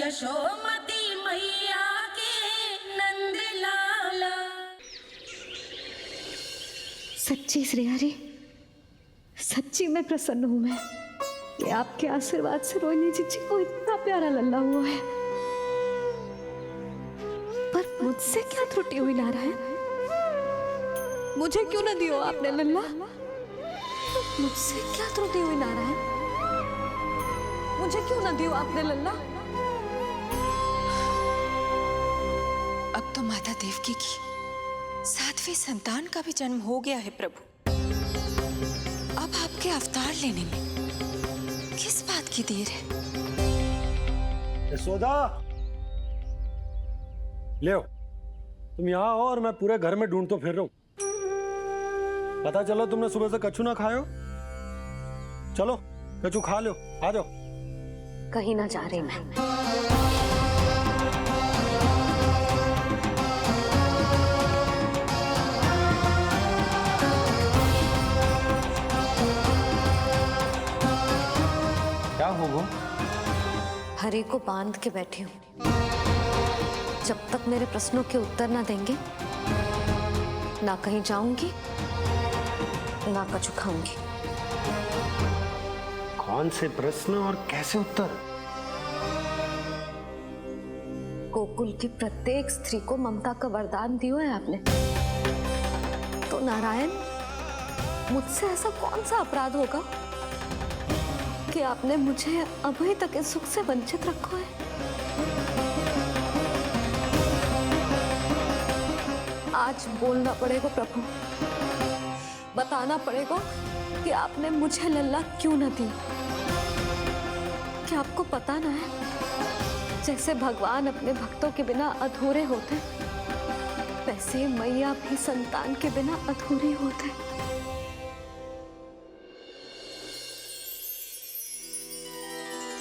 यशोमती मैया के नंद लाला। सच्ची श्रेया जी, सच्ची में प्रसन्न हूं मैं कि आपके आशीर्वाद से रोहिणी जी को इतना प्यारा लल्ला हुआ है। पर मुझसे क्या त्रुटि हुई नारायण? मुझे क्यों न दियो आपने लल्ला? मुझसे क्या त्रुटि हुई नारायण? मुझे क्यों न दियो आपने लल्ला? अब तो माता देवकी की 7वें संतान का भी जन्म हो गया है प्रभु। अब आपके अवतार लेने में किस बात की देर है? यशोदा, ले तुम यहाँ आओ और मैं पूरे घर में ढूंढतो फिर रहा हूं। पता चला तुमने सुबह से कछु ना खाए हो। चलो कछु खा लो, आ जाओ। कहीं ना जा रही मैं। क्या हो वो? हरि को बांध के बैठी हूँ। जब तक मेरे प्रश्नों के उत्तर ना देंगे, ना कहीं जाऊंगी, ना कछु खाऊंगी। कौन से प्रश्न और कैसे उत्तर? गोकुल की प्रत्येक स्त्री को ममता का वरदान दिया है आपने, तो नारायण मुझसे ऐसा कौन सा अपराध होगा कि आपने मुझे अभी तक इस सुख से वंचित रखा है? आज बोलना पड़ेगा प्रभु, बताना पड़ेगा कि आपने मुझे लल्ला क्यों न दी। क्या आपको पता ना है, जैसे भगवान अपने भक्तों के बिना अधूरे होते, वैसे मैया भी संतान के बिना अधूरी होते।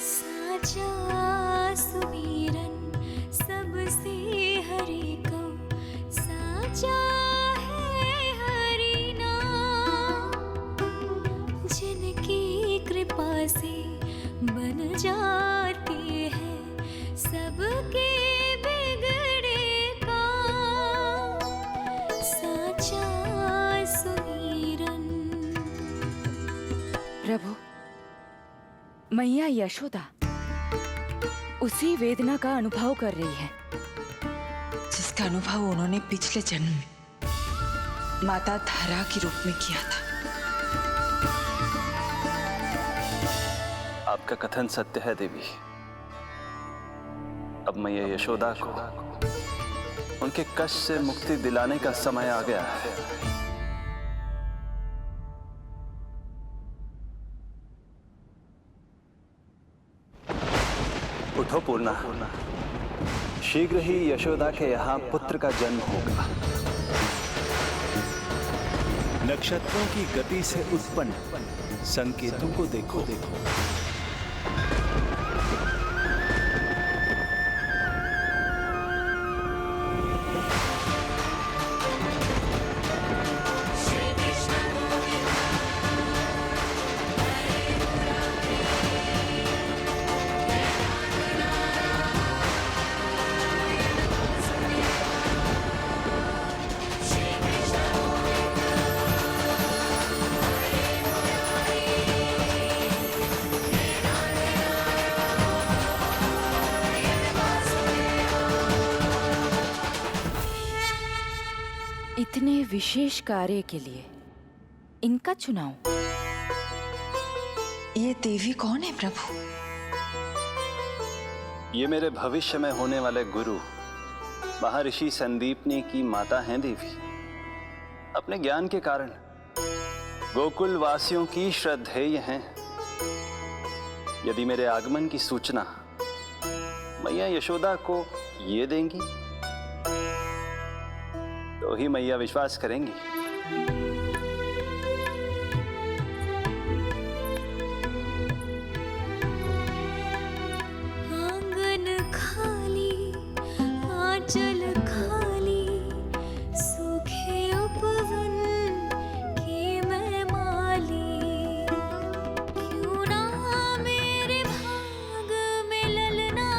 साचा सुमीरन सबसे हरि को, साचा है हरि नाम, जिनकी कृपा से बन जाते हैं सबके बिगड़े काम। साचा सुमीरन। प्रभु, मैया यशोदा उसी वेदना का अनुभव कर रही है जिसका अनुभव उन्होंने पिछले जन्म में माता धारा के रूप में किया था। आपका कथन सत्य है देवी। अब मैया यशोदा को उनके कष्ट से मुक्ति दिलाने का समय आ गया है। उठो पूर्णा, शीघ्र ही यशोदा के यहाँ पुत्र का जन्म होगा। नक्षत्रों की गति से उत्पन्न संकेतों को देखो। इतने विशेष कार्य के लिए इनका चुनाव। ये देवी कौन है प्रभु? ये मेरे भविष्य में होने वाले गुरु महर्षि संदीपनी की माता हैं देवी। अपने ज्ञान के कारण गोकुल वासियों की श्रद्धेय हैं। यदि मेरे आगमन की सूचना मैया यशोदा को ये देंगी तो ही मैया विश्वास करेंगी। आंगन खाली, आंचल खाली, सूखे उपवन की मैं माली। क्यों ना मेरे भाग में ललना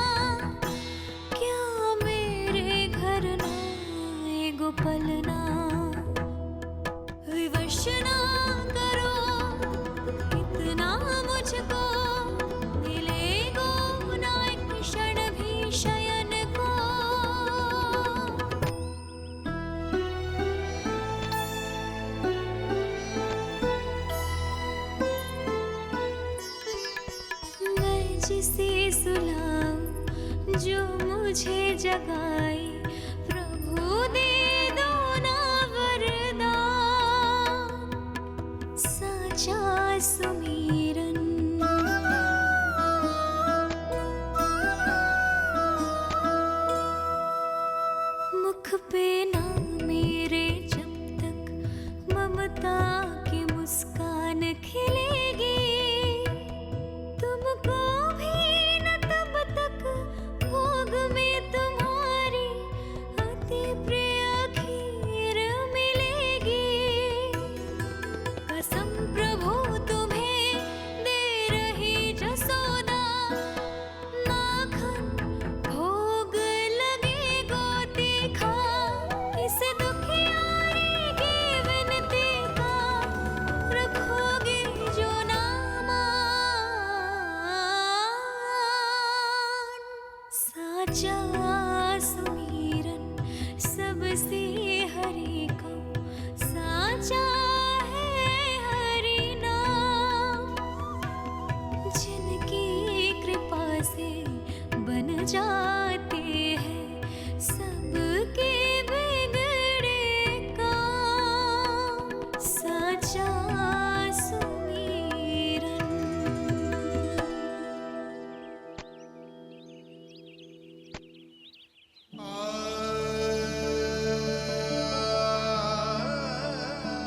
जिसे सुलाऊं जो मुझे जगाए, प्रभु दे दो ना वरदान, साचा सुमिरन। मुख पे ना मेरे जब तक ममता की मुस्कान खिलेगी, तुमको भी न तब तक भोग में तुम्हारी अति प्रिय खीर मिलेगी। कसम प्रभु तुम्हें दे रही जसोदा, माखन भोग लगेगा तीखा, इस दुखियारी की विनती का रखोगे जो नामान, साचा सुमिरन सबसे हरि को, साचा है हरि नाम, जिनकी कृपा से बन जाते हैं सबके बिगड़े काम, साचा सुमिरन।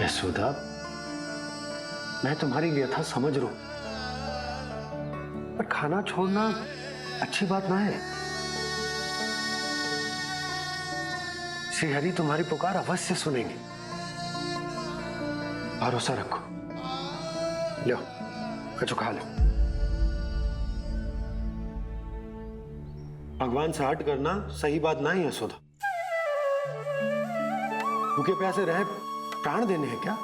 यशोदा, मैं तुम्हारी व्यथा समझ रहा हूं, पर खाना छोड़ना अच्छी बात ना है। श्री हरि तुम्हारी पुकार अवश्य सुनेंगे, भरोसा रखो। लो, कचू खा लो। भगवान से हट करना सही बात ना है यशोदा। भूखे प्यासे रहे प्राण देने हैं क्या?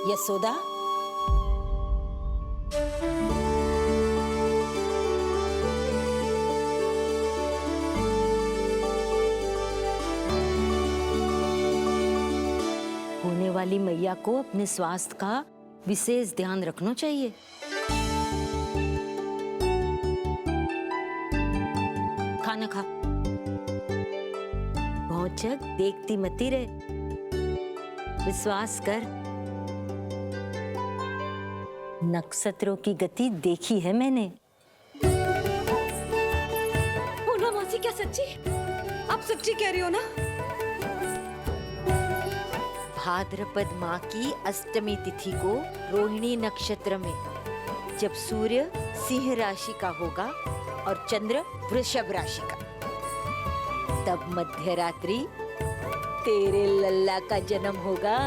यशोदा, होने वाली मैया को अपने स्वास्थ्य का विशेष ध्यान रखना चाहिए। खाना खा, भौचक देखती मती रहे, विश्वास कर। नक्षत्रों की गति देखी है मैंने। पूनम मौसी, क्या सच्ची? आप सच्ची कह रही हो ना? भाद्रपद माह की अष्टमी तिथि को रोहिणी नक्षत्र में, जब सूर्य सिंह राशि का होगा और चंद्र वृषभ राशि का, तब मध्य रात्रि तेरे लल्ला का जन्म होगा।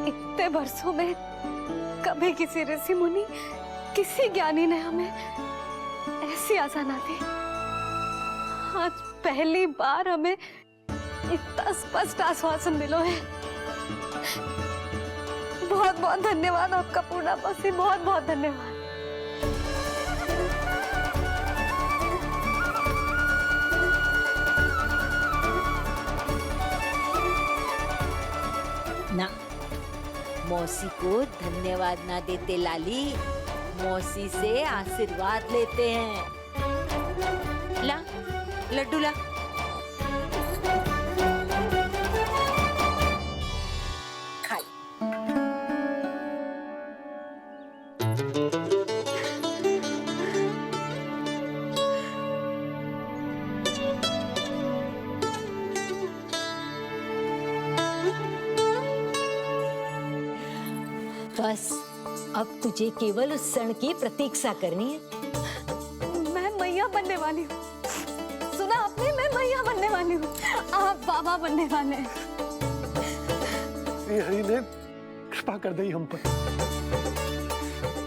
इतने वर्षों में कभी किसी ऋषि मुनि, किसी ज्ञानी ने हमें ऐसी आशा ना दी। आज पहली बार हमें इतना स्पष्ट आश्वासन मिलो है। बहुत बहुत धन्यवाद आपका पूर्णा मौसी, बहुत बहुत धन्यवाद। ना, मौसी को धन्यवाद ना देते लाली, मौसी से आशीर्वाद लेते हैं। ला, लड्डू ला। खा ले। बस अब तुझे केवल उस क्षण की प्रतीक्षा करनी है। मैं मैया बनने वाली हूँ। सुना आपने? मैं मैया बनने वाली हूँ। आप बाबा बनने वाले हैं। श्री हरि ने कृपा कर दी हम पर।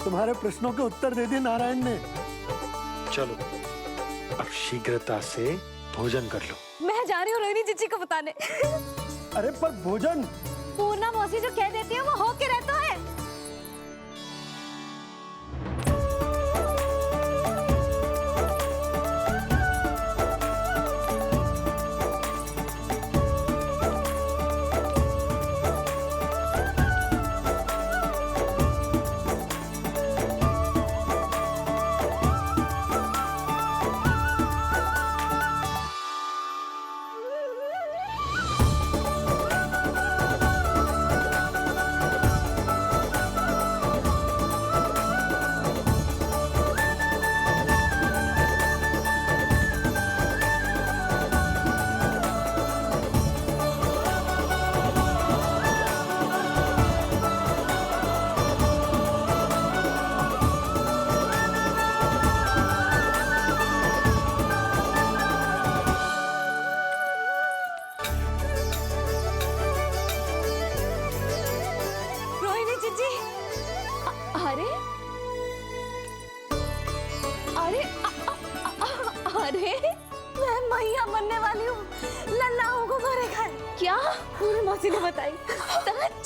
तुम्हारे प्रश्नों के उत्तर दे दिए नारायण ने। चलो, अब शीघ्रता से भोजन कर लो। मैं जा रही हूँ रोहिणी जीजी को बताने। अरे पर भोजन। पूर्णा मौसी जो कह देती है वो हो के रहता है। अरे मैं मैया बनने वाली हूँ, लल्लाओं को मारेगा। क्या? पूरी मौसी ने बताई। सच?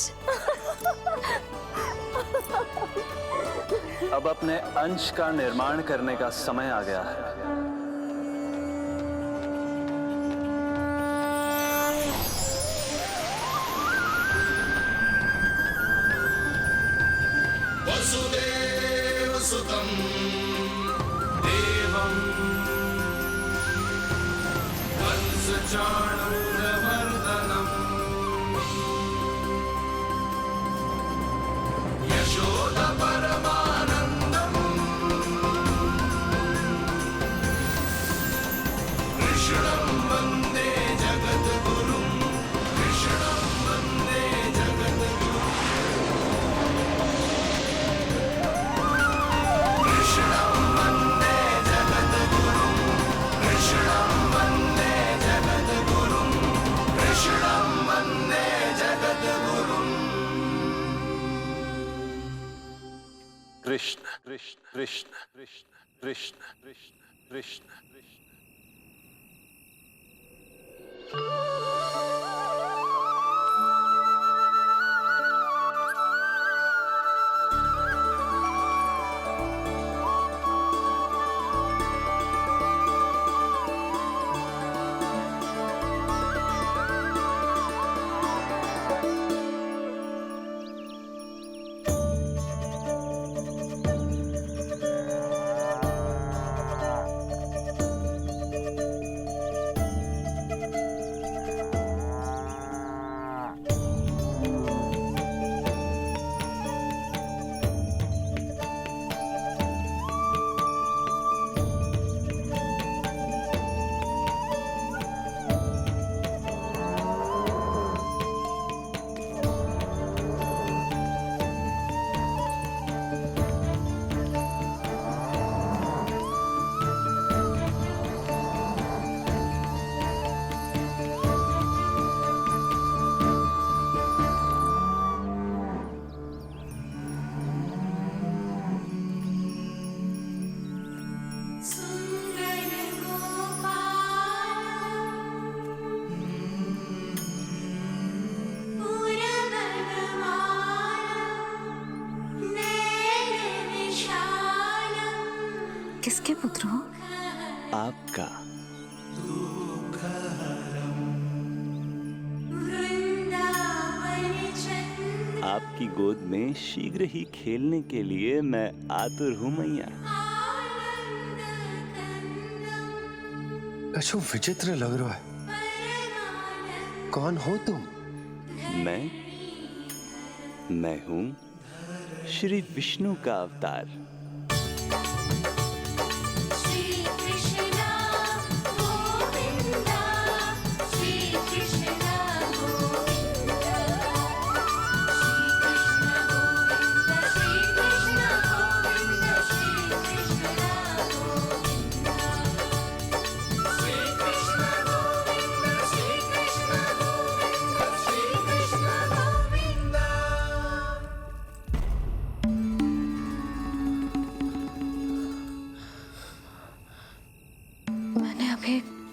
अब अपने अंश का निर्माण करने का समय आ गया है। वसुदेव सुतं देवं वंशचाणूरमर्दनम् यशोदा परमानन्दम् कृष्णं वन्दे जगद्गुरुं कृष्णं वन्दे जगद्गुरुं कृष्णं वन्दे जगद्गुरुं कृष्णं वन्दे जगद्गुरुं कृष्णं वन्दे जगद्गुरुं कृष्ण कृष्ण कृष्ण कृष्ण कृष्ण कृष्ण कृष्ण कृष्ण। किसके पुत्र हो? आपका। आपकी गोद में शीघ्र ही खेलने के लिए मैं आतुर हूँ मैया। कछु विचित्र लग रहा है। कौन हो तुम? मैं हूँ श्री विष्णु का अवतार।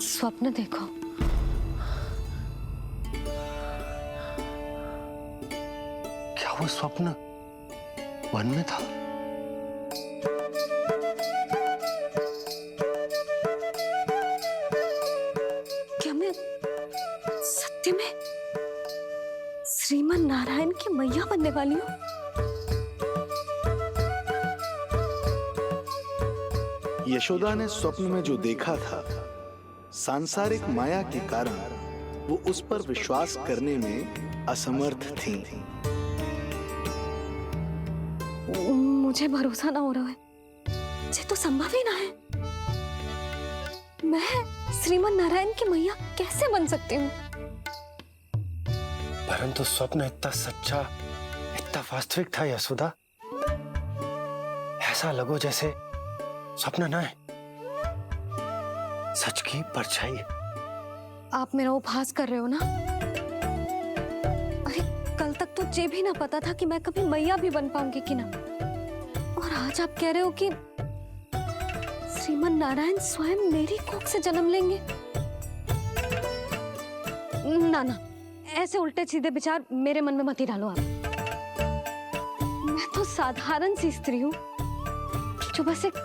स्वप्न देखो। क्या वो स्वप्न वन में था? क्या मैं सत्य में श्रीमन नारायण की मैया बनने वाली हूँ? यशोदा ने स्वप्न में जो देखा था, सांसारिक माया के कारण वो उस पर विश्वास करने में असमर्थ थी। मुझे भरोसा ना हो रहा है। ये तो संभव ही ना है। मैं श्रीमन नारायण की मैया कैसे बन सकती हूँ? परंतु स्वप्न इतना सच्चा, इतना वास्तविक था यशोदा। ऐसा लगो जैसे स्वप्न ना है, सच की परछाई। आप मेरा उपहास कर रहे हो ना? अरे कल तक तो ये भी ना पता था कि मैं कभी मैया भी बन पाऊंगी कि ना। और आज आप कह रहे हो कि श्रीमन नारायण स्वयं मेरी कोख से जन्म लेंगे? ना ना, ऐसे उल्टे सीधे विचार मेरे मन में मत ही डालो आप। मैं तो साधारण सी स्त्री हूँ जो बस एक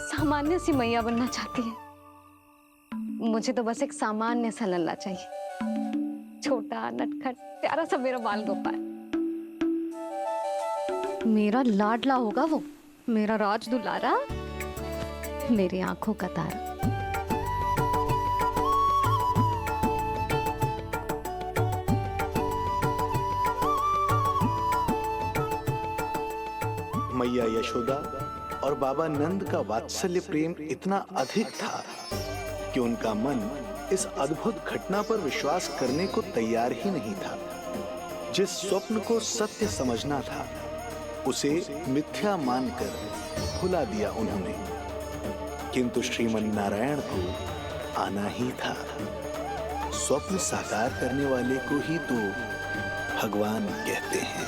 सामान्य सी मैया बनना चाहती है। मुझे तो बस एक सामान्य सा लल्ला चाहिए, छोटा नटखट प्यारा सा मेरा बाल गोपाल। मेरा लाडला होगा वो, मेरा राज दुलारा, मेरी आंखों का तारा। मैया यशोदा और बाबा नंद का वात्सल्य प्रेम इतना अधिक था कि उनका मन इस अद्भुत घटना पर विश्वास करने को तैयार ही नहीं था। जिस स्वप्न को सत्य समझना था उसे मिथ्या मानकर भुला दिया उन्होंने, किंतु श्रीमन नारायण को आना ही था। स्वप्न साकार करने वाले को ही तो भगवान कहते हैं।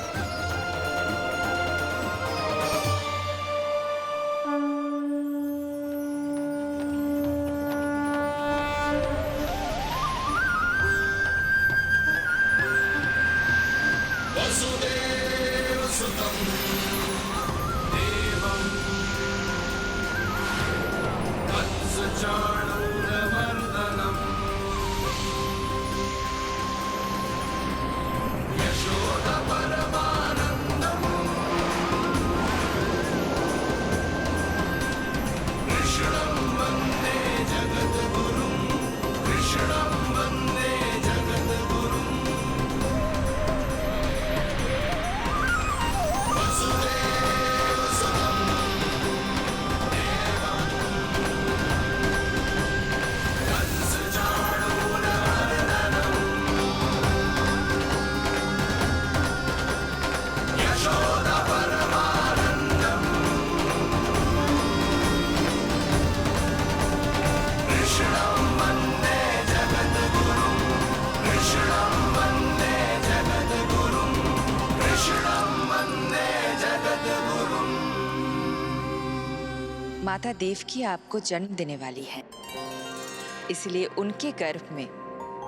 माता देवकी आपको जन्म देने वाली है, इसलिए उनके गर्भ में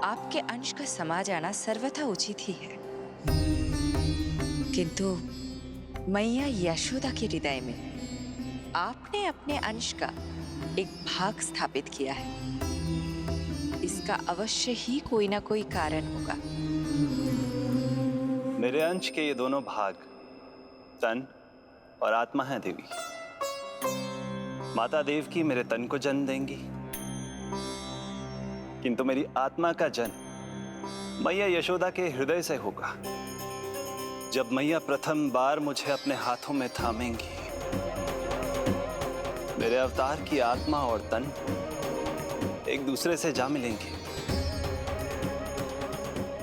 आपके अंश का समा जाना सर्वथा उचित ही है। किंतु मैया यशोदा के हृदय में आपने अपने अंश का एक भाग स्थापित किया है। इसका अवश्य ही कोई ना कोई कारण होगा। मेरे अंश के ये दोनों भाग तन और आत्मा हैं देवी। माता देवकी मेरे तन को जन्म देंगी, किंतु मेरी आत्मा का जन्म मैया यशोदा के हृदय से होगा। जब मैया प्रथम बार मुझे अपने हाथों में थामेंगी, मेरे अवतार की आत्मा और तन एक दूसरे से जा मिलेंगे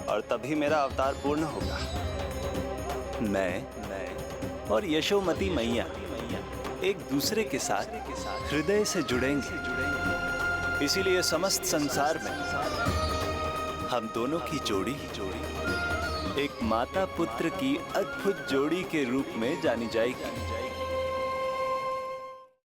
और तभी मेरा अवतार पूर्ण होगा। मैं और यशोमती मैया एक दूसरे के साथ हृदय से जुड़ेंगे। इसीलिए समस्त संसार में हम दोनों की जोड़ी एक माता पुत्र की अद्भुत जोड़ी के रूप में जानी जाएगी।